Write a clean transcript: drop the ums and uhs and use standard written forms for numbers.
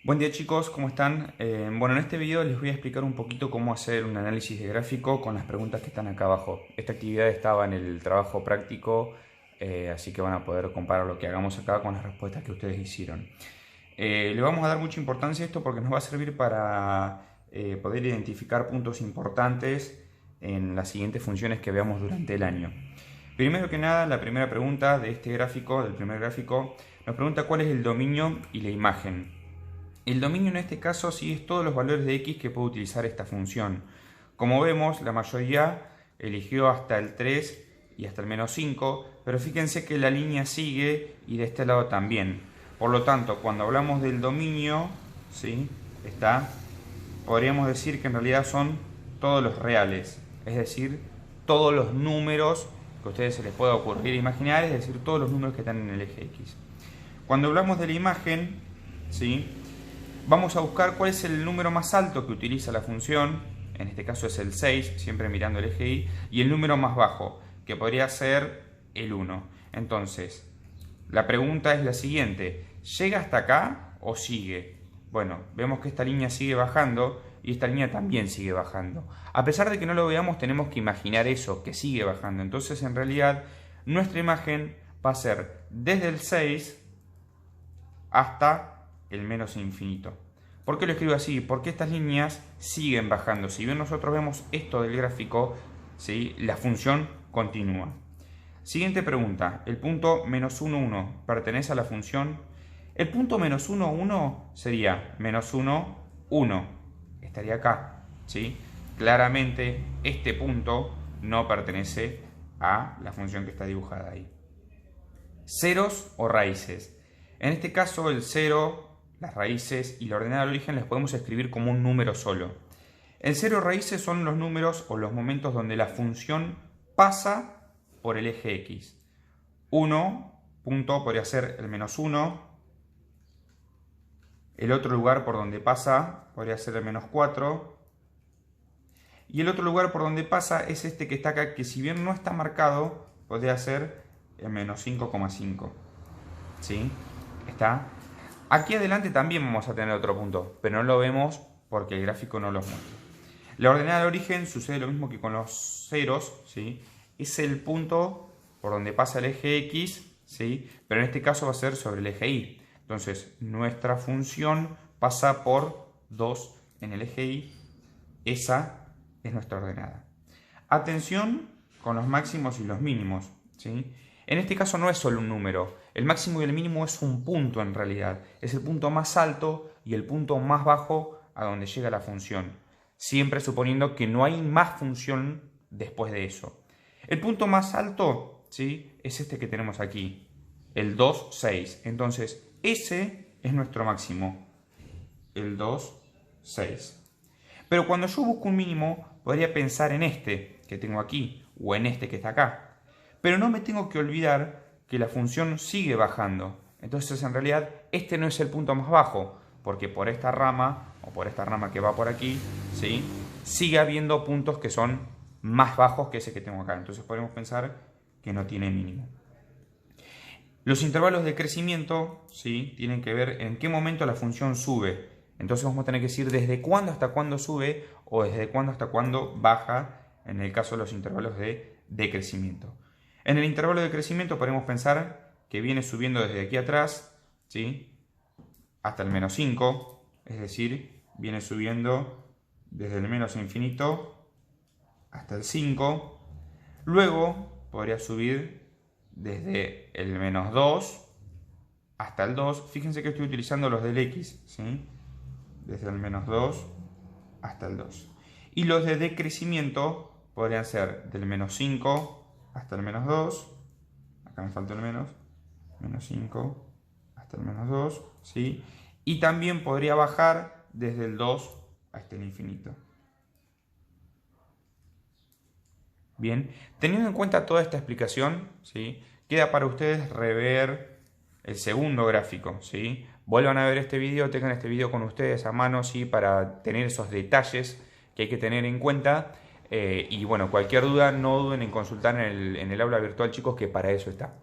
Buen día chicos, ¿cómo están? Bueno, en este video les voy a explicar un poquito cómo hacer un análisis de gráfico con las preguntas que están acá abajo. Esta actividad estaba en el trabajo práctico, así que van a poder comparar lo que hagamos acá con las respuestas que ustedes hicieron. Le vamos a dar mucha importancia a esto porque nos va a servir para poder identificar puntos importantes en las siguientes funciones que veamos durante el año. Primero que nada, la primera pregunta de este gráfico, del primer gráfico, nos pregunta cuál es el dominio y la imagen. El dominio en este caso sí es todos los valores de x que puede utilizar esta función. Como vemos, la mayoría eligió hasta el 3 y hasta el menos 5, pero fíjense que la línea sigue y de este lado también. Por lo tanto, cuando hablamos del dominio, ¿sí? Podríamos decir que en realidad son todos los reales, es decir, todos los números que a ustedes se les pueda ocurrir imaginar, es decir, todos los números que están en el eje X. Cuando hablamos de la imagen, ¿sí? Vamos a buscar cuál es el número más alto que utiliza la función, en este caso es el 6, siempre mirando el eje Y, y el número más bajo, que podría ser el 1. Entonces, la pregunta es la siguiente, ¿llega hasta acá o sigue? Bueno, vemos que esta línea sigue bajando y esta línea también sigue bajando. A pesar de que no lo veamos, tenemos que imaginar eso, que sigue bajando. Entonces, en realidad, nuestra imagen va a ser desde el 6 hasta el menos infinito. ¿Por qué lo escribo así? Porque estas líneas siguen bajando. Si bien nosotros vemos esto del gráfico, ¿sí? La función continúa. Siguiente pregunta. ¿El punto menos 1, 1 pertenece a la función? El punto menos 1, 1 sería menos 1, 1. Estaría acá, ¿sí? Claramente este punto no pertenece a la función que está dibujada ahí. Ceros o raíces. En este caso el 0, las raíces y la ordenada de origen las podemos escribir como un número solo. El 0 raíces son los números o los momentos donde la función pasa por el eje X. 1 punto podría ser el menos 1. El otro lugar por donde pasa podría ser el menos 4. Y el otro lugar por donde pasa es este que está acá, que si bien no está marcado, podría ser el menos 5,5. ¿Sí? ¿Está? Aquí adelante también vamos a tener otro punto, pero no lo vemos porque el gráfico no lo muestra. La ordenada de origen sucede lo mismo que con los ceros, ¿sí? Es el punto por donde pasa el eje X, ¿sí? Pero en este caso va a ser sobre el eje Y. Entonces, nuestra función pasa por 2 en el eje Y. Esa es nuestra ordenada. Atención con los máximos y los mínimos, ¿sí? En este caso no es solo un número, el máximo y el mínimo es un punto en realidad, es el punto más alto y el punto más bajo a donde llega la función, siempre suponiendo que no hay más función después de eso. El punto más alto, ¿sí? Es este que tenemos aquí, el 2, 6, entonces ese es nuestro máximo, el 2, 6. Pero cuando yo busco un mínimo, podría pensar en este que tengo aquí o en este que está acá. Pero no me tengo que olvidar que la función sigue bajando. Entonces, en realidad, este no es el punto más bajo, porque por esta rama, o por esta rama que va por aquí, ¿sí? Sigue habiendo puntos que son más bajos que ese que tengo acá. Entonces, podemos pensar que no tiene mínimo. Los intervalos de crecimiento, ¿sí? Tienen que ver en qué momento la función sube. Entonces, vamos a tener que decir desde cuándo hasta cuándo sube o desde cuándo hasta cuándo baja, en el caso de los intervalos de decrecimiento. En el intervalo de crecimiento podemos pensar que viene subiendo desde aquí atrás, ¿sí? Hasta el menos 5, es decir, viene subiendo desde el menos infinito hasta el 5. Luego podría subir desde el menos 2 hasta el 2. Fíjense que estoy utilizando los del X, ¿sí? Desde el menos 2 hasta el 2. Y los de decrecimiento podrían ser del menos 5 hasta el menos 2, acá me falta el menos 5 hasta el menos 2, ¿sí? Y también podría bajar desde el 2 hasta el infinito. Bien, teniendo en cuenta toda esta explicación, ¿sí? Queda para ustedes rever el segundo gráfico, ¿sí? Vuelvan a ver este video, tengan este video con ustedes a mano, ¿sí? Para tener esos detalles que hay que tener en cuenta. Y bueno, cualquier duda no duden en consultar en el aula virtual, chicos, que para eso está.